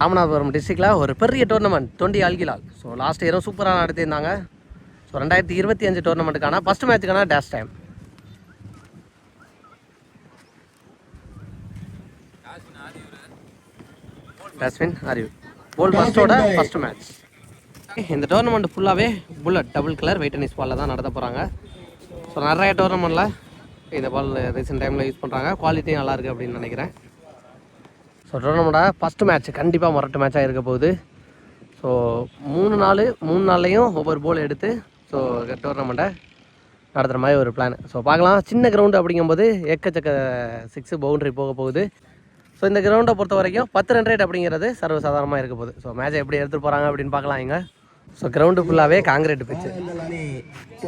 ராமநாதபுரம் டிஸ்ட்ரிக்டில் ஒரு பெரிய டோர்னமெண்ட் 20 ஆல்கிலால். ஸோ லாஸ்ட் இயரும் சூப்பராக நடத்தியிருந்தாங்க. ஸோ 2025 டோர்னமெண்ட்டுக்கான ஃபஸ்ட் மேட்சுக்கான டேஷ் டைம். டாஸ்வின் அறிவு போல் ஃபஸ்ட்டோட ஃபஸ்ட் மேட்ச். இந்த டோர்னமெண்ட் ஃபுல்லாகவே bullet double colour white tennis பாலில் தான் நடத்த போகிறாங்க. ஸோ நிறைய டோர்னமெண்ட்டில் இந்த பால் ரீசெண்ட் டைமில் யூஸ் பண்ணுறாங்க. குவாலிட்டியும் நல்லாயிருக்கு அப்படின்னு நினைக்கிறேன். ஸோ டோர்னமெண்ட்டோட ஃபஸ்ட்டு மேட்ச் கண்டிப்பாக மொரட்டு மேட்சாக இருக்க போகுது. ஸோ 3 நாள்லையும் ஒவ்வொரு போல் எடுத்து ஸோ டோர்னமெண்ட்டை நடத்துகிற மாதிரி ஒரு பிளான். ஸோ பார்க்கலாம். சின்ன கிரவுண்டு அப்படிங்கும்போது எக்கச்சக்க 6 பவுண்ட்ரி போக போகுது. ஸோ இந்த கிரவுண்டை பொறுத்த வரைக்கும் 10 ரன் ரேட் அப்படிங்கிறது சர்வசாதாரணமாக இருக்க போகுது. ஸோ மேட்சை எப்படி எடுத்துகிட்டு போகிறாங்க அப்படின்னு பார்க்கலாம். இங்கே ஸோ கிரவுண்டு ஃபுல்லாகவே காங்கிரீட் பிச்சு.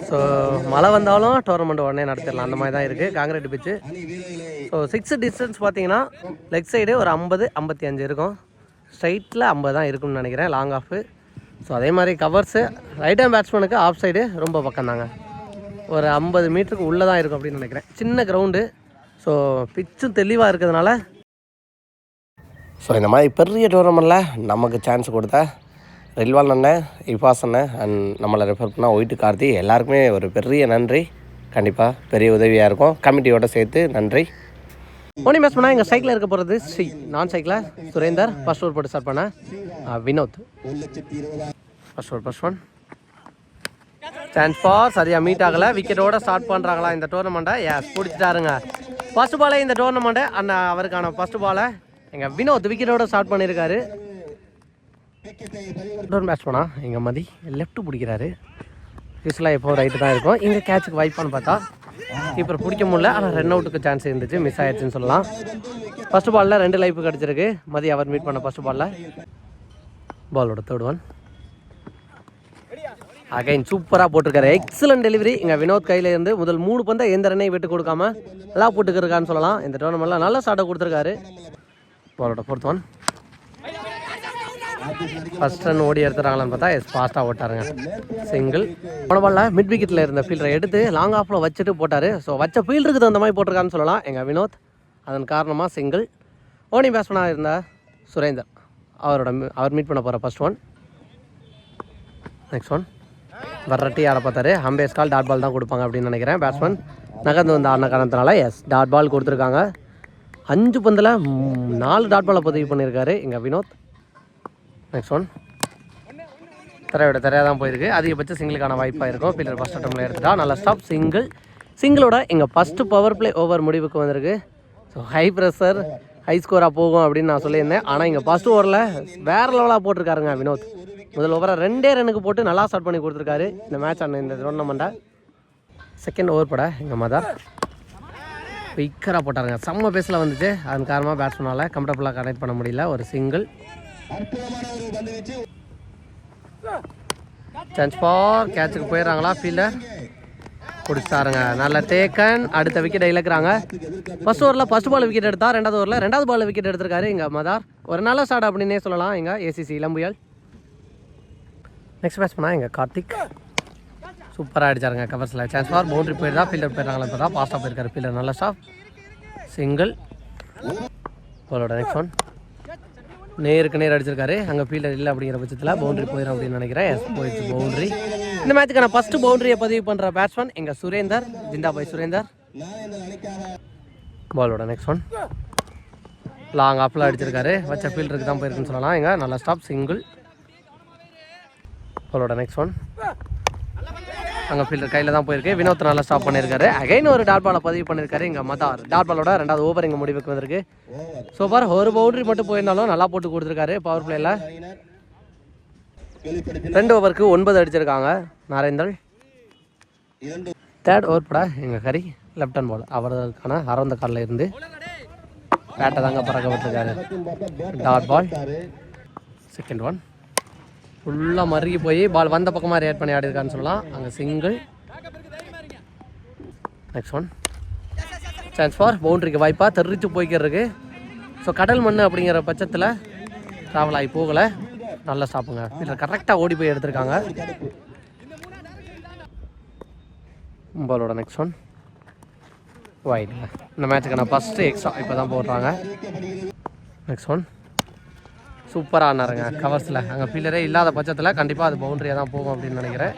ஸோ மழை வந்தாலும் டோர்னமெண்ட் உடனே நடத்திடலாம், அந்த மாதிரி தான் இருக்குது காங்கிரீட் பிச்சு. ஸோ 6 டிஸ்டன்ஸ் பார்த்தீங்கன்னா லெக் சைடு ஒரு 50-55 இருக்கும், ஸ்ட்ரைட்டில் 50 தான் இருக்குன்னு நினைக்கிறேன் லாங் ஆஃபு. ஸோ அதே மாதிரி கவர்ஸு ரைட் ஹேண்ட் பேட்ஸ்மேனுக்கு ஆஃப் சைடு ரொம்ப பக்கம் தாங்க, ஒரு 50 மீட்டருக்கு உள்ளே தான் இருக்கும் அப்படின்னு நினைக்கிறேன். சின்ன கிரவுண்டு, ஸோ பிச்சும் தெளிவாக இருக்கிறதுனால ஸோ இந்த மாதிரி பெரிய டோர்னமெண்ட்டில் நமக்கு சான்ஸ் கொடுத்தா ரில்வால் அண்ணன், இஃபாஸ் அண்ணன் அண்ட் நம்மளை ரெஃபர் பண்ணால் ஒயிட்டு கார்த்தி எல்லாருக்குமே ஒரு பெரிய நன்றி. கண்டிப்பாக பெரிய உதவியாக இருக்கும். கமிட்டியோடு சேர்த்து நன்றி. ஓனி மேட்ச் பண்ணால் எங்கள் சைக்கிளில் இருக்க போகிறது ஸ்ரீ, நான் சைக்கிளில் சுரேந்தர், ஃபர்ஸ்ட் ஓவர் போட்டு ஸ்டார்ட் பண்ணேன். Vinod first one chance for சரியாக மீட் ஆகலை. விக்கெட்டோடு ஸ்டார்ட் பண்ணுறாங்களா இந்த டோர்னமெண்ட்டை? எஸ் பிடிச்சிட்டாருங்க ஃபர்ஸ்ட் பாலே இந்த டோர்னமெண்ட்டை. அந்த அவருக்கான ஃபர்ஸ்ட் பாலை எங்கள் வினோத் விக்கெட்டோடு ஸ்டார்ட் பண்ணியிருக்காரு. இன்னொரு மேட்ச் போனால் எங்கள் மதி லெஃப்ட்டு பிடிக்கிறாரு. யூஸ்வலாக எப்போ ரைட்டு தான் இருக்கும். இங்கே கேட்சுக்கு வைப்பான்னு பார்த்தா கீப்பர் பிடிக்க முடியல, ஆனால் ரன் அவுட்டுக்கு சான்ஸ் இருந்துச்சு, மிஸ் ஆயிடுச்சுன்னு சொல்லலாம். ஃபஸ்ட்டு பாலில் 2 லைஃப் கிடச்சிருக்கு மதி அவர் மீட் பண்ண ஃபஸ்ட்டு பாலில். பாலோட தேர்ட் ஒன் அகைன் சூப்பராக போட்டிருக்காரு. எக்ஸலன்ட் டெலிவரி எங்கள் வினோத் கையில் இருந்து. முதல் 3 பந்தை எந்த ரன்னையும் விட்டு கொடுக்காம நல்லா போட்டுக்கிருக்கான்னு சொல்லலாம். இந்த டோர்னமெண்ட்டில் நல்ல ஸ்டார்ட்டை கொடுத்துருக்காரு. பாலோட ஃபோர்த் ஒன் ஃபஸ்ட் ரன் ஓடி எடுத்துறாங்களான்னு பார்த்தா ஃபாஸ்ட்டாக ஓட்டாருங்க. சிங்கிள். போன பாலில் மிட் விக்கெட்டில் இருந்த ஃபீல்டரை எடுத்து லாங் ஆஃபில் வச்சுட்டு போட்டார். ஸோ வச்ச ஃபீல்டருக்கு தகுந்த மாதிரி போட்டிருக்கான்னு சொல்லலாம் எங்கள் வினோத். அதன் காரணமாக சிங்கிள். ஓனி பேட்ஸ்மேனாக இருந்த சுரேந்தர் அவர் மீட் பண்ண போகிற ஃபர்ஸ்ட் ஒன். நெக்ஸ்ட் ஒன் வரட்டி ஆட பார்த்தாரு. அம்பேஸ் கால் டாட் பால் தான் கொடுப்பாங்க அப்படின்னு நினைக்கிறேன். பேட்ஸ்மேன் நகர்ந்து வந்த ஆடின காரணத்தினால டாட் பால் கொடுத்துருக்காங்க. 5 பந்தில் 4 டாட் பாலை பதிவு பண்ணியிருக்காரு எங்கள் வினோத். நெக்ஸ்ட் ஒன் தரையாக தான் போயிருக்கு. அதிகபட்ச சிங்கிளுக்கான வாய்ப்பாக இருக்கும். ஃபீல்டர் ஃபஸ்ட் அட்டம்ல எடுத்துட்டா நல்ல ஸ்டாப். சிங்கிளோட எங்கள் ஃபஸ்ட்டு பவர் பிளே ஓவர் முடிவுக்கு வந்திருக்கு. ஸோ ஹை ப்ரெஷர் ஹை ஸ்கோராக போகும் அப்படின்னு நான் சொல்லியிருந்தேன். ஆனால் இங்கே ஃபஸ்ட் ஓவரில் வேறு லெவலாக போட்டிருக்காருங்க வினோத். முதல் ஓவரை 2 ரன்னுக்கு போட்டு நல்லா ஸ்டார்ட் பண்ணி கொடுத்துருக்காரு இந்த மேட்ச் அண்ணன் இந்த டோர்னமெண்ட்டை. செகண்ட் ஓவர் பட எங்கள் மதர் குயிக்கராக போட்டாருங்க. செம்ம பேஸில் வந்துச்சு. அதன் காரணமாக பேட்ஸ்மேனால் கம்ஃபர்டபுளாக கனெக்ட் பண்ண முடியல. ஒரு சிங்கிள். சான்ஸ் ஃபார் கேட்சுக்கு போயிடுறாங்களா ஃபீல்டர்? பிடிச்சாருங்க. நல்ல டேக்கன். அடுத்த விக்கெட்டை இழக்கிறாங்க. ஃபர்ஸ்ட் ஓவரில் ஃபர்ஸ்ட் பால் விக்கெட் எடுத்தால், 2வது ஓவரில் 2வது பால் விக்கெட் எடுத்திருக்காரு இங்கே மதார். ஒரு நல்ல ஸ்டார்ட் அப்படின்னே சொல்லலாம் இங்கே ஏசிசி இளம்புயல். நெக்ஸ்ட் மேட்ச் பண்ணால் இங்கே கார்த்திக் சூப்பராக அடிச்சாருங்க கவர்ஸில். சான்ஸ் ஃபார் பவுண்டரி போயிருந்தா ஃபீல்டர் போயிடுறாங்களா இப்போ தான் ஃபாஸ்ட்டாக போயிருக்காரு ஃபீல்டர். நல்ல ஸ்டாப். சிங்கிள். பாலோட நெக்ஸ்ட் ஒன் நேருக்கு நேர் அடிச்சிருக்காரு. அங்கே ஃபீல்டர் இல்லை அப்படிங்கிற பட்சத்தில் பவுண்டரி போயிடும் அப்படின்னு நினைக்கிறேன். போயிடுச்சு பவுண்டரி. இந்த மேட்சுக்கான ஃபஸ்ட்டு பவுண்டரியை பதிவு பண்ணுற பேட்ஸ்மேன் எங்கள் சுரேந்தர், ஜிந்தாபாய் சுரேந்தர். பாலோட நெக்ஸ்ட் ஒன் லாங் ஆஃபில் அடிச்சிருக்காரு. வச்ச ஃபீல்டருக்கு தான் போயிருக்குன்னு சொல்லலாம். இங்கே நல்ல ஸ்டாப். சிங்கிள். பாலோட நெக்ஸ்ட் ஒன் அங்கே ஃபீல்டர் கையில் தான் போயிருக்கு. வினோத் நல்லா ஸ்டாப் பண்ணியிருக்காரு. அகைன் ஒரு டாட் பாலை பதிவு பண்ணியிருக்காரு இங்கே மதார். டாட் பாலோட 2வது ஓவர் இங்கே முடிவுக்கு வந்திருக்கு. ஸோ ஃபார் ஒரு பவுண்டரி மட்டும் போயிருந்தாலும் நல்லா போட்டு கொடுத்துருக்காரு பவர் பிளேயில். 2 ஓவருக்கு 9 அடிச்சிருக்காங்க நரேந்தர். தேர்ட் ஓவர் பட எங்கள் ஹரி லெஃப்ட் ஹேண்ட் பால். அவருக்கான அரவந்த காலில் இருந்து பேட்டை தாங்க பறக்க விட்டுருக்காரு. Dot ball. செகண்ட் ஒன் ஃபுல்லாக மறுகி போய் பால் வந்த பக்கமாக ரியாக்ட் பண்ணி ஆடிருக்கான்னு சொல்லலாம். அங்கே single. Next one chance for பவுண்டரிக்கு வாய்ப்பாக தெரிச்சு போய்க்கிறதுக்கு. ஸோ கடல் மண் அப்படிங்கிற பட்சத்தில் ட்ராவல் ஆகி போகலை. நல்ல ஸ்டாப்புங்க. ஃபீல்டர் கரெக்டாக ஓடி போய் எடுத்திருக்காங்க. பாலோட நெக்ஸ்ட் ஒன் வைட். இந்த மேட்சுக்கான ஃபஸ்ட்டு எக்ஸ்ட்ரா இப்போ தான் போடுறாங்க. நெக்ஸ்ட் ஒன் சூப்பராக ஆனாருங்க கவர்ஸில். அங்கே ஃபீல்டரே இல்லாத பட்சத்தில் கண்டிப்பாக அது பவுண்ட்ரியாக தான் போகும் அப்படின்னு நினைக்கிறேன்.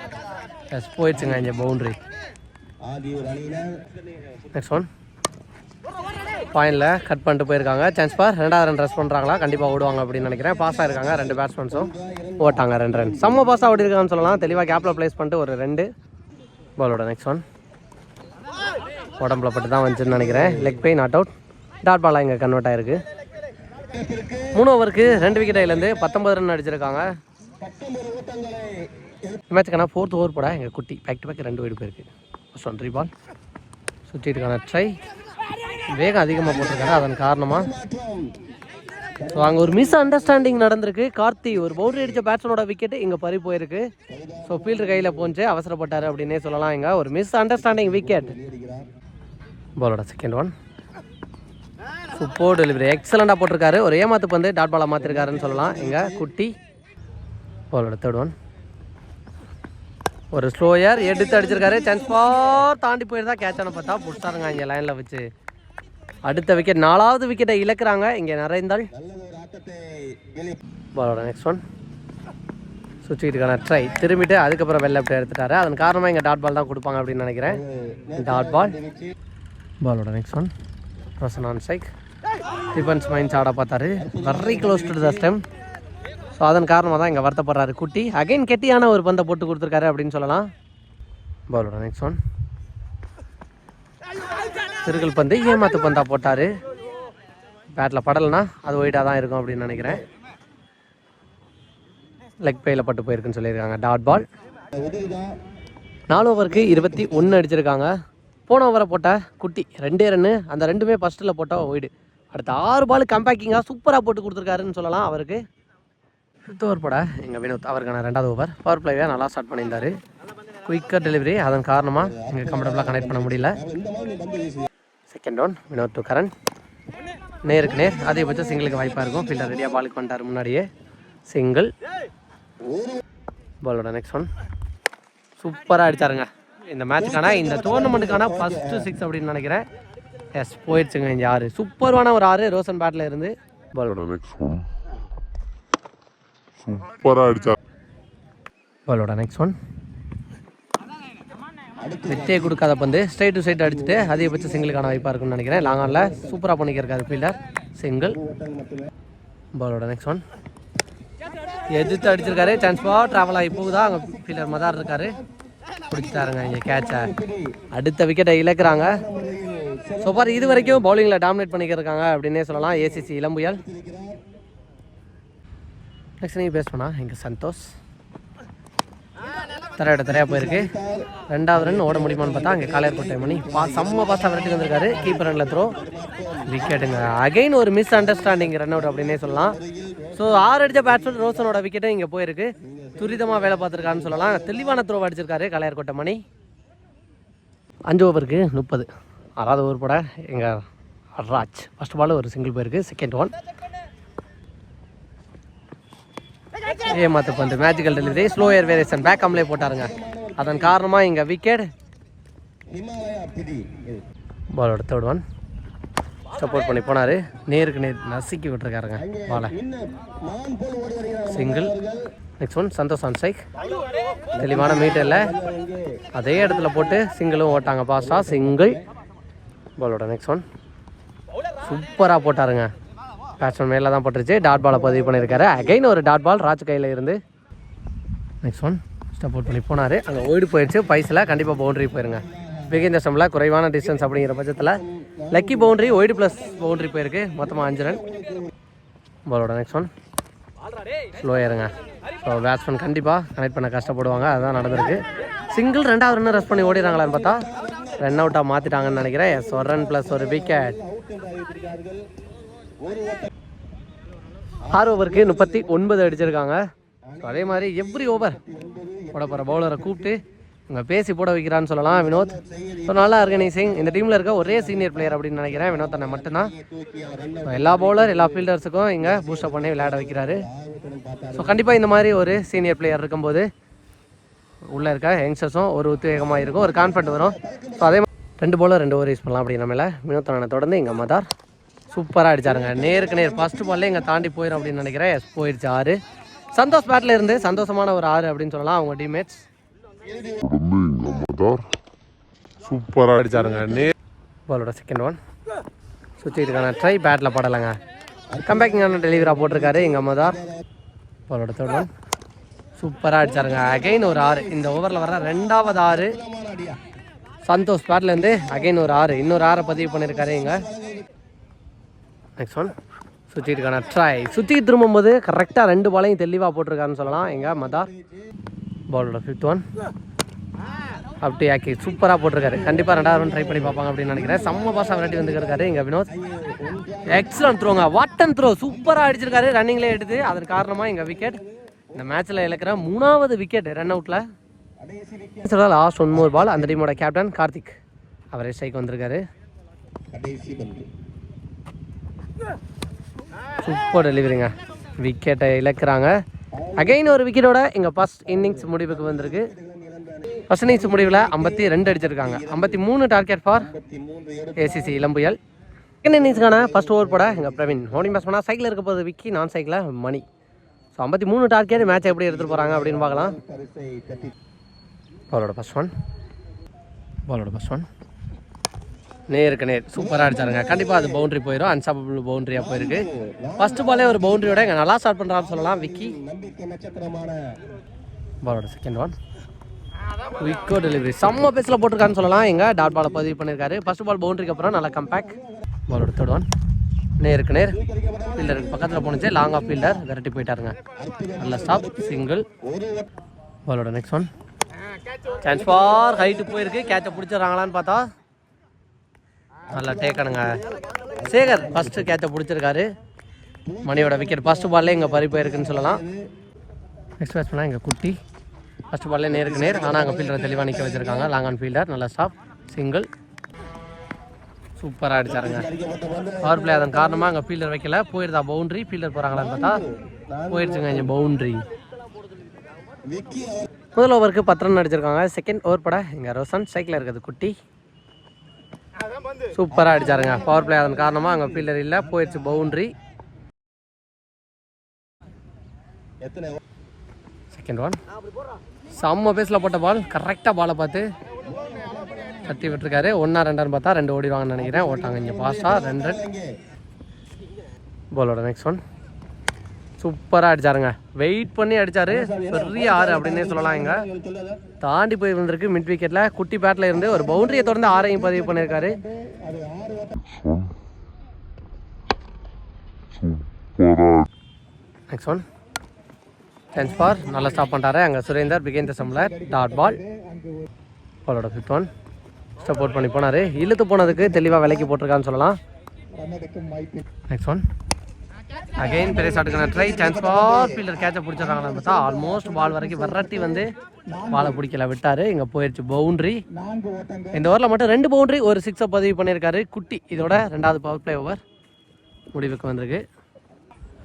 எஸ் போயிடுச்சுங்க இங்கே பவுண்ட்ரி. நெக்ஸ்ட் ஒன் பாயிண்டில் கட் பண்ணிட்டு போயிருக்காங்க. சான்ஸ் பார் 2வது ரன் ரெஸ்ட் பண்ணுறாங்களா, கண்டிப்பாக ஓடுவாங்க அப்படின்னு நினைக்கிறேன். பாஸ் ஆகிருக்காங்க 2 பேட்ஸ்மேன்ஸும் ஓட்டாங்க 2 ரன். செம்ம பாஸாக ஓடிருக்காங்கன்னு சொல்லலாம். தெளிவாக கேப்பில் ப்ளேஸ் பண்ணிட்டு ஒரு 2. பாலோட நெக்ஸ்ட் ஒன் உடம்புல பட்டு தான் வந்துச்சுன்னு நினைக்கிறேன். Leg pain not out. Dot பாலாக இங்கே கன்வெர்ட் ஆகிருக்கு. 3 ஓவருக்கு 2 விக்கெட்லேருந்து 19 ரன் அடிச்சிருக்காங்க. மேட்சுக்கான 4th ஓவர் போட எங்கள் குட்டி பேக் டு பேக் 2 வைடு போயிருக்கு. ஃபர்ஸ்ட் ஒன் 3 பால் சுற்றிட்டுக்கான ட்ரை வேகம் அதிகமாக போட்டிருக்காரு. அதன் காரணமாக ஸோ அங்கே ஒரு மிஸ் அண்டர்ஸ்டாண்டிங் நடந்திருக்கு. கார்த்தி ஒரு பவுண்டரி அடித்த பேட்ஸ்மேனோட விக்கெட்டு இங்கே பறி போயிருக்கு. ஸோ ஃபீல்டர் கையில் போஞ்சு அவசரப்பட்டார் அப்படின்னே சொல்லலாம். இங்கே ஒரு மிஸ் அண்டர்ஸ்டாண்டிங் விக்கெட். பாலோட செகண்ட் ஒன் சூப்பர் டெலிவரி எக்ஸலண்டாக போட்டிருக்காரு. ஒரு ஏமாத்து பந்து டாட் பாலாக மாற்றிருக்காருன்னு சொல்லலாம் இங்கே குட்டி. பாலோட தேர்ட் ஒன் ஒரு ஸ்லோயர் எடுத்து அடிச்சிருக்காரு. சான்ஸ் ஃபார் தாண்டி போயிருந்தா கேட்சான பார்த்தா பிடிச்சாருங்க இங்கே லைனில் வச்சு. அடுத்த விக்கெட் 4வது விக்கெட்டை இழக்கிறாங்க இங்கே நிறைந்தாள். பாலோட நெக்ஸ்ட் ஒன் சுவிட்சுக்கிட்டுக்கான ட்ரை திரும்பிட்டு அதுக்கப்புறம் வெளில அப்படி எடுத்துட்டாரு. அதன் காரணமாக இங்கே டாட் பால் தான் கொடுப்பாங்க அப்படின்னு நினைக்கிறேன். Dot ball. பாலோட next one Roshan on strike. Defence minds ஆட பார்த்தாரு. Very close to the stem. So அதன் காரணமாக தான் இங்கே வருத்தப்படுறாரு குட்டி. அகைன் கெட்டியான ஒரு பந்தை போட்டு கொடுத்துருக்காரு அப்படின்னு சொல்லலாம். பாலோட நெக்ஸ்ட் ஒன் திருகல் பந்து ஏமாத்து பந்தா போட்டார். பேட்டில் படலைன்னா அது ஒயிட்டாக தான் இருக்கும் அப்படின்னு நினைக்கிறேன். லெக் பேயில் பட்டு போயிருக்குன்னு சொல்லியிருக்காங்க. Dot ball. 4 ஓவருக்கு 21 அடிச்சிருக்காங்க. போன ஓவரை போட்ட குட்டி 2 ரன்னு. அந்த 2மே ஃபஸ்ட்டில் போட்டால் ஒயிடு. அடுத்த 6 பால் கம்பேக்கிங்காக சூப்பராக போட்டு கொடுத்துருக்காருன்னு சொல்லலாம். அவருக்கு 5th ஓவர் போட எங்கள் வினோத் அவருக்கான 2வது ஓவர் பவர் பிளேவே நல்லா ஸ்டார்ட் பண்ணியிருந்தார். குயிக்கர் டெலிவரி அதன் காரணமாக இங்கே கம்ஃபர்டபுளாக கனெக்ட் பண்ண முடியல. Second one Vinod to Karan. நேருக்கு நேர் அதிகபட்சம் சிங்கிளுக்கு வாய்ப்பாக இருக்கும். ஃபீல்டர் ரெடியாக பாலுக்கு பண்ணிட்டார் முன்னாடியே. சிங்கிள். பாலோட நெக்ஸ்ட் ஒன் சூப்பராக அடித்தாருங்க. இந்த மேட்சுக்கான இந்த டோர்னமெண்ட்டுக்கான ஃபஸ்ட்டு 6 அப்படின்னு நினைக்கிறேன். எஸ் போயிடுச்சுங்க இந்த 6. சூப்பரான ஒரு 6 ரோசன் பேட்டில் இருந்து. பாலோட நெக்ஸ்ட் ஒன் சூப்பராக அடித்தார். பாலோட நெக்ஸ்ட் ஒன் வெற்றியை கொடுக்காத பந்து ஸ்ட்ரைட் டு ஸ்ட்ரைட் அடிச்சுட்டு அதிகபட்ச சிங்கிளுக்கான வாய்ப்பாக இருக்குன்னு நினைக்கிறேன். லாங் ஆனில் சூப்பராக பண்ணிக்கிருக்காரு ஃபீல்டர். சிங்கிள். பாலோட நெக்ஸ்ட் ஒன் எதிர்த்து அடிச்சிருக்காரு. சான்ஸ் பால் ட்ராவல் ஆகி போகுதா. அங்கே ஃபீல்டர் மதார் இருக்காரு. பிடிச்சிட்டாருங்க இங்கே கேட்சை. அடுத்த விக்கெட்டை இழக்கிறாங்க. ஸோ பார் இது வரைக்கும் பவுலிங்கில் டாமினேட் பண்ணிக்கிருக்காங்க அப்படின்னே சொல்லலாம் ஏசிசி இளம்புயல். நெக்ஸ்ட் நீங்கள் பேஸ் பண்ணா இங்கே சந்தோஷ் தரையாக போயிருக்கு. 2வது ரன் ஓட முடியுமான்னு பார்த்தா அங்கே காலையர்கோட்டை மணி செம்ம பாஸாக விரட்டி வந்திருக்காரு. கீப்பர் ரனில் த்ரோ விக்கெட்டுங்க. அகைன் ஒரு மிஸ் அண்டர்ஸ்டாண்டிங் ரன் அவுட் அப்படின்னே சொல்லலாம். ஸோ 6 அடித்த பேட்ஸ்மேன் ரோசனோட விக்கெட்டும் இங்கே போயிருக்கு. துரிதமாக வேலை பார்த்துருக்காருன்னு சொல்லலாம். தெளிவான த்ரோ அடிச்சிருக்காரு காலையர்கோட்டை மணி. 5 ஓவருக்கு 30. 6வது ஓவர் போட எங்கள் ராஜ் ஃபஸ்ட் பால் ஒரு சிங்கிள் போயிருக்கு. செகண்ட் ஒன் ஏமாத்து பந்து magical delivery slower variation back அம்லே போட்டாருங்க. அதன் காரணமாக இங்கே விக்கெட். பாலோட தேர்ட் ஒன் சப்போர்ட் பண்ணி போனார். நேருக்கு நேர் நசுக்கி விட்டுருக்காருங்க பாலை. Single. Next one Santhosh on strike. தெளிவான மீட்டரில் அதே இடத்துல போட்டு சிங்கிளும் ஓட்டாங்க பாஸ்டாக. சிங்கிள். பாலோட நெக்ஸ்ட் ஒன் சூப்பராக போட்டாருங்க. பேட்ஸ்மேன் மேலே தான் போட்டுருச்சு. டாட் பாலை பதிவு பண்ணியிருக்காரு. அகைன் ஒரு டாட் பால் ராஜ் கையில் இருந்து. நெக்ஸ்ட் ஒன் சப்போர்ட் பண்ணி போனார். அங்கே ஓடி போயிடுச்சு. பைஸில் கண்டிப்பாக பவுண்டரி போயிருங்க. பிகின் தசமில் குறைவான டிஸ்டன்ஸ் அப்படிங்கிற பட்சத்தில் lucky boundary wide plus boundary போயிருக்கு. மொத்தமாக 5 ரன். பாலோட நெக்ஸ்ட் ஒன் ஸ்லோயருங்க. ஸோ பேட்ஸ்மேன் கண்டிப்பாக கனெக்ட் பண்ண கஷ்டப்படுவாங்க. அதுதான் நடந்திருக்கு. சிங்கிள். 2வது ரன் ரெஸ்ட் பண்ணி ஓடிறாங்களான்னு பார்த்தா ரன் அவுட்டாக மாற்றிட்டாங்கன்னு நினைக்கிறேன். எஸ் ஒரு ரன் ப்ளஸ் ஒரு விக்கெட். 6 ஓவருக்கு 39 அடிச்சிருக்காங்க. ஸோ அதே மாதிரி எவ்ரி ஓவர் போட போகிற பவுலரை கூப்பிட்டு இங்கே பேசி போட வைக்கிறான்னு சொல்லலாம் வினோத். ஸோ நல்லா ஆர்கனைசிங். இந்த டீமில் இருக்க ஒரே சீனியர் பிளேயர் அப்படின்னு நினைக்கிறேன் வினோத் அண்ணன் மட்டும்தான். ஸோ எல்லா பவுலர் எல்லா ஃபீல்டர்ஸுக்கும் இங்கே பூஸ்டப் பண்ணி விளையாட வைக்கிறாரு. ஸோ கண்டிப்பாக இந்த மாதிரி ஒரு சீனியர் பிளேயர் இருக்கும்போது உள்ளே இருக்க யங்ஸ்டர்ஸும் ஒரு உத்வேகமாக இருக்கும், ஒரு கான்ஃபிடென்ட் வரும். ஸோ அதே மாதிரி 2 bowler 2 ஓவர் யூஸ் பண்ணலாம் அப்படிங்கிற மேலே வினோத்தனை தொடர்ந்து இங்கே மதார் சூப்பராக அடித்தாருங்க. நேருக்கு நேர் ஃபஸ்ட்டு பால்லே இங்கே தாண்டி போயிடும் அப்படின்னு நினைக்கிறேன். எஸ், போயிடுச்சு 6. சந்தோஷ் பேட்டில் இருந்து சந்தோஷமான ஒரு 6 அப்படின்னு சொல்லலாம். அவங்க டீம்மேட்ஸ் சூப்பராக அடித்தாருங்க. நேர் பாலோட செகண்ட் ஒன் சுற்றிட்டுருக்காங்க. ட்ரை பேட்டில் படலைங்க. கம்பேக்கிங்கான டெலிவராக போட்டிருக்காரு எங்கள் மதார். பாலோட தேர்ட் ஒன் சூப்பராக அடித்தாருங்க. அகைன் ஒரு 6. இந்த ஓவரில் வர 2வது 6 சந்தோஷ் பேட்லேருந்து. அகைன் ஒரு 6, இன்னொரு 6 பதிவு பண்ணியிருக்காரு இங்கே. நெக்ஸ்ட் ஒன் சுற்றிட்டுருக்கான ட்ரை. சுற்றி திரும்பும்போது கரெக்டாக 2 பாலையும் தெளிவாக போட்டிருக்காருன்னு சொல்லலாம் எங்கள் மதார். பாலோட 5th ஒன் அப்படி ஆக்கி சூப்பராக போட்டிருக்காரு. கண்டிப்பாக 2வது ரன் ட்ரை பண்ணி பார்ப்பாங்க அப்படின்னு நினைக்கிறேன். செம்ம பாஸாக விரட்டி வந்துருக்காரு இங்கே வினோத். எக்ஸலன்ட் த்ரோங்க, வாட் அண்ட் த்ரோ சூப்பராக அடிச்சிருக்காரு. ரன்னிங்லேயே எடுத்து அதன் காரணமாக இங்கே விக்கெட். இந்த மேட்ச்சில் இழக்கிற 3வது விக்கெட் ரன் அவுட்டில். லாஸ்ட் 1 more பால். அந்த டீமோட கேப்டன் கார்த்திக் அவரே ஸ்ட்ரைக் வந்திருக்காரு. சூப்பர் டெலிவரிங்க, விக்கெட்டை இழக்கிறாங்க. அகைன் ஒரு விக்கெட்டோட எங்கள் ஃபர்ஸ்ட் இன்னிங்ஸ் முடிவுக்கு வந்திருக்கு. ஃபர்ஸ்ட் இன்னிங்ஸ் முடிவில் 52 அடிச்சிருக்காங்க. 53 target for ACC Ilampuyal. Second இன்னிங்ஸ்க்கான ஃபர்ஸ்ட் ஓவர் போட எங்கள் பிரவீன். ஓடிங் பேட்ஸ் பண்ணால் சைக்கிள் இருக்க போது விக்கி, நான் சைக்கிளில் மணி. ஸோ 53 டார்கெட் மேட்ச் எப்படி எடுத்துகிட்டு போகிறாங்க அப்படின்னு பார்க்கலாம். பாலோட ஃபர்ஸ்ட் ஒன் நேருக்கு நேர் சூப்பராக அடிச்சாருங்க. கண்டிப்பாக அது பவுண்டரி போயிடும், அன்ஸ்டாப்பபிள் பவுண்டரியாக போயிருக்கு. ஃபர்ஸ்ட் பாலே ஒரு பவுண்டரியோட இங்கே நல்லா ஸ்டார்ட் பண்ணுறான்னு சொல்லலாம் விக்கி. பாலோட செகண்ட் ஒன் குயிக்கோ டெலிவரி செம்ம பேஸில் போட்டிருக்கான்னு சொல்லலாம். எங்கே டாட் பாலை பதிவு பண்ணியிருக்காரு. ஃபர்ஸ்ட் பால் பவுண்டரிக்கு அப்புறம் நல்லா கம்பேக். பாலோட தேர்ட் ஒன் நேருக்கு நேர் ஃபீல்டருக்கு பக்கத்தில் போணுச்சு. லாங் ஆஃப் ஃபீல்டர் விரட்டி போயிட்டாருங்க. நல்ல ஸ்டாப், சிங்கிள். பாலோட next one chance for height போயிருக்கு. கேட்சை பிடிச்சிடறாங்களான்னு பார்த்தா நல்லா டேக்கணுங்க. சேகர் ஃபஸ்ட்டு கேட்சை பிடிச்சிருக்காரு. மணியோட விக்கெட் ஃபஸ்ட்டு பால்லே இங்கே பறி போயிருக்குன்னு சொல்லலாம். நெக்ஸ்ட் பேட்ச் பண்ணால் இங்கே குட்டி ஃபஸ்ட்டு பால்லே நேருக்கு நேர். ஆனால் அங்கே ஃபீல்டரை தெளிவாக நிற்க வச்சுருக்காங்க. லாங் ஆன் ஃபீல்டர் நல்ல ஸ்டாப், சிங்கிள். சூப்பராக அடிச்சாருங்க. பவர் பிளே அதன் காரணமாக அங்கே ஃபீல்டர் வைக்கல. போயிருந்தா பவுண்ட்ரி. ஃபீல்டர் போகிறாங்களான்னு பார்த்தா போயிடுச்சுங்க இங்கே பவுண்ட்ரி. முதல் ஓவருக்கு 10 ரன் அடிச்சிருக்காங்க. செகண்ட் ஓவர் பட இங்கே ரோசன் சைக்கிளில் இருக்குது குட்டி. சூப்பராக அடிச்சாருங்க. பவர் பிளே அதன் காரணமாக அங்கே ஃபீல்டர் இல்லை, போயிடுச்சு பவுண்ட்ரி. செகண்ட் ஒன் செம்ம பேஸில் போட்ட பால். கரெக்டாக பாலை பார்த்து தட்டி விட்டுருக்காரு. 1 2 பார்த்தா 2 ஓடிடுவாங்கன்னு நினைக்கிறேன். ஓட்டாங்க இங்கே பாஸ்டாக 2 ரன். பாலோட நெக்ஸ்ட் ஒன் சூப்பராக அடிச்சாருங்க. வெயிட் பண்ணி அடித்தார். பெரிய 6 அப்படின்னே சொல்லலாம். இங்கே தாண்டி போய் வந்திருக்கு மிட் விக்கெட்டில். குட்டி பேட்டில் இருந்து ஒரு பவுண்டரியை தொடர்ந்து 6ஐயும் பதிவு பண்ணியிருக்காரு. நெக்ஸ்ட் ஒன் சான்ஸ் ஃபார் நல்லா ஸ்டாப் பண்ணிட்டாரு அங்கே சுரேந்தர். பிகேன் த சம்லர் டாட் பால். பாலோட 5th ஒன் சப்போர்ட் பண்ணி போனார். இழுத்து போனதுக்கு தெளிவாக விலைக்கு போட்டிருக்கான்னு சொல்லலாம். நெக்ஸ்ட் ஒன் அகைன் பெரிய ஷாட்டுக்கான ட்ரை. சான்ஸ் ஃபார் ஃபீல்டர் கேட்சை பிடிச்சிடறாங்களான்னு பார்த்தா ஆல்மோஸ்ட் பால் வரைக்கும் விரட்டி வந்து பாலை பிடிக்கல, விட்டார். இங்கே போயிடுச்சு பவுண்ட்ரி. இந்த ஓவரில் மட்டும் 2 பவுண்ட்ரி ஒரு 6 பதிவு பண்ணியிருக்காரு குட்டி. இதோட 2வது பவர் பிளே ஓவர் முடிவுக்கு வந்திருக்கு.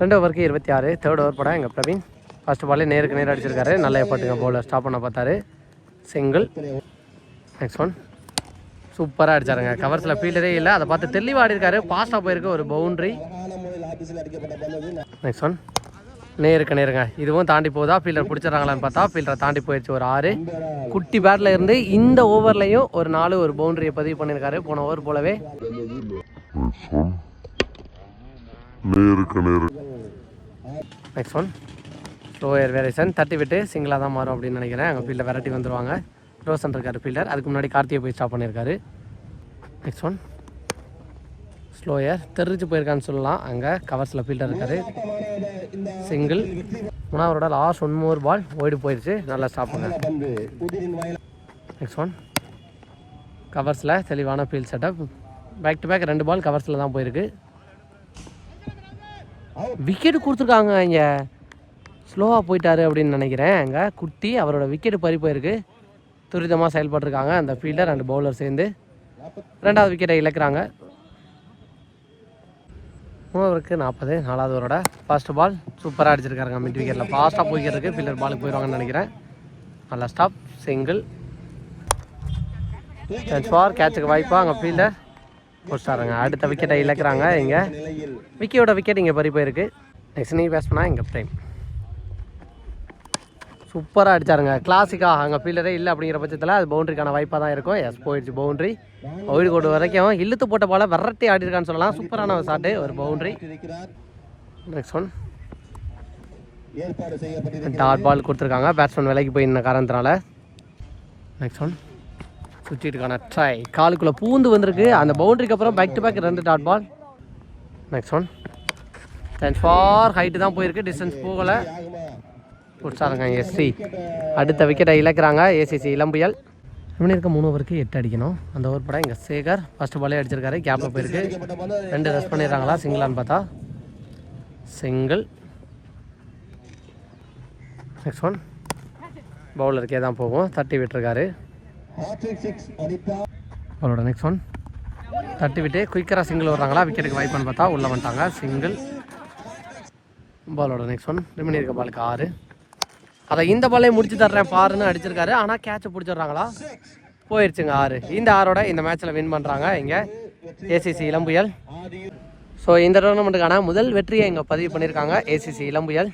2 ஓவருக்கு 26. தேர்ட் ஓவர் படம் எங்கள் பிரவீன். ஃபர்ஸ்ட் பாலே நேருக்கு நேர் அடிச்சிருக்காரு. நல்ல எப்பாட்டுங்க பவுலர் ஸ்டாப் பண்ண பார்த்தாரு, சிங்கிள். நெக்ஸ்ட் ஒன் சூப்பராக அடிச்சாருங்க. கவர்ஸில் ஃபீல்டரே இல்லை, அதை பார்த்து தெளிவாக ஆடிருக்காரு. ஃபாஸ்ட்டாக போயிருக்கு ஒரு பவுண்ட்ரி. Next one நேருங்க. இதுவும் தாண்டி போதா ஃபீல்டர் பிடிச்சிடறாங்களான்னு பார்த்தா ஃபீல்டரை தாண்டி போயிடுச்சு ஒரு 6. குட்டி பேட்டில் இருந்து இந்த ஓவர்லையும் ஒரு 4 ஒரு பவுண்டரியை பதிவு பண்ணியிருக்காரு. போன ஓவர் போலவே. நெக்ஸ்ட் ஒன் ஸ்லோயர் வேரியேஷன் தட்டி விட்டு சிங்கிளாக தான் மாறும் அப்படின்னு நினைக்கிறேன். அங்கே ஃபீல்டர் வெரைட்டி வந்துடுவாங்க. ரோசன் இருக்கார் ஃபீல்டர். அதுக்கு முன்னாடி கார்த்தியை போய் ஸ்டாப் பண்ணியிருக்காரு. நெக்ஸ்ட் ஒன் ஸ்லோயர் தெரிஞ்சு போயிருக்கான்னு சொல்லலாம். அங்கே கவர்ஸில் ஃபீல்டர் இருக்கார், சிங்கிள். மூணாவதோட லாஸ்ட் 1 more பால் ஓடி போயிடுச்சு. நல்லா ஸ்டாப் பண்ண. நெக்ஸ்ட் ஒன் கவர்ஸில் தெளிவான field setup. Back to back 2 ball கவர்ஸில் தான் போயிருக்கு. விக்கெட்டு கொடுத்துருக்காங்க. இங்கே ஸ்லோவாக போயிட்டாரு அப்படின்னு நினைக்கிறேன். அங்கே குட்டி அவரோட விக்கெட்டு பறி போயிருக்கு. துரிதமாக செயல்பட்டுருக்காங்க அந்த ஃபீல்டர் அண்ட் பவுலர் சேர்ந்து. 2வது விக்கெட்டை இழக்கிறாங்க. 3 ஓவருக்கு 40. 4வது ஓவரோட ஃபர்ஸ்ட் பால் சூப்பராக அடிச்சிருக்காருங்க மிட் விக்கெட்டில். ஃபாஸ்ட்டாக போய்க்கிறதுக்கு ஃபீல்டர் பாலுக்கு போயிடுவாங்கன்னு நினைக்கிறேன். நல்லா ஸ்டாப் சிங்கிள் ஃபார் கேட்சுக்கு வாய்ப்பா அங்கே ஃபீல்டர் போஸ்டாருங்க. அடுத்த விக்கெட்டை இழக்கிறாங்க. இங்கே விக்கியோட விக்கெட் இங்கே பறி போயிருக்கு. நெக்ஸ்ட் நீ பேஸ் பண்ணால் இங்கே ப்ரைம் சூப்பராக அடித்தாருங்க. கிளாசிக்காக அங்கே ஃபீல்டரே இல்லை அப்படிங்கிற பட்சத்தில் அது பவுண்ட்ரிக்கான வாய்ப்பாக தான் இருக்கும். எஸ் போயிடுச்சு பவுண்ட்ரி. ஒயிட் கோடு வரைக்கும் இழுத்து போட்ட பால விரட்டி ஆடிருக்கான்னு சொல்லலாம். சூப்பரான ஒரு ஷாட்டு, ஒரு boundary. Next one dot ball கொடுத்துருக்காங்க. பேட்ஸ்மேன் விலைக்கு போயிருந்த காரணத்தினால. நெக்ஸ்ட் ஒன் சுவிட்சுக்கான ட்ரை காலுக்குள்ளே பூந்து வந்திருக்கு. அந்த பவுண்ட்ரிக்கு அப்புறம் back to back 2 dot ball. Next one chance for height தான் போயிருக்கு, டிஸ்டன்ஸ் போகலை. பிடிச்சாருங்க எஸ்சி. அடுத்த விக்கெட்டை இழக்கிறாங்க ஏசிசி இளம்புயல். இவனு இருக்க 3 ஓவருக்கு 8 அடிக்கணும். அந்த ஓவர் படம் இங்கே சேகர் ஃபஸ்ட்டு பாலே அடிச்சிருக்காரு. கேப்பில் போயிருக்கு. 2 ரஸ் பண்ணிடுறாங்களா சிங்கிளான்னு பார்த்தா சிங்கிள். நெக்ஸ்ட் ஒன் பவுலருக்கே தான் போகும், தட்டி விட்டுருக்காரு அவரோட. நெக்ஸ்ட் ஒன் தட்டி விட்டு குயிக்கராக சிங்கிள் வர்றாங்களா, விக்கெட்டுக்கு வாய்ப்புன்னு பார்த்தா உள்ளே வந்துட்டாங்க சிங்கிள். பாலோட நெக்ஸ்ட் ஒன் ரிமனி இருக்க பாலுக்கு 6. அதை இந்த பாலே முடிச்சு தர்றேன் பாருன்னு அடிச்சிருக்காரு. ஆனால் கேட்சை பிடிச்சிடுறாங்களா, போயிடுச்சுங்க 6. இந்த 6ஓட இந்த மேட்ச்சில் வின் பண்ணுறாங்க இங்கே ஏசிசி இளம்புயல். ஸோ இந்த டோர்னமெண்ட்டுக்கான முதல் வெற்றியை இங்கே பதிவு பண்ணியிருக்காங்க ஏசிசி இளம்புயல்.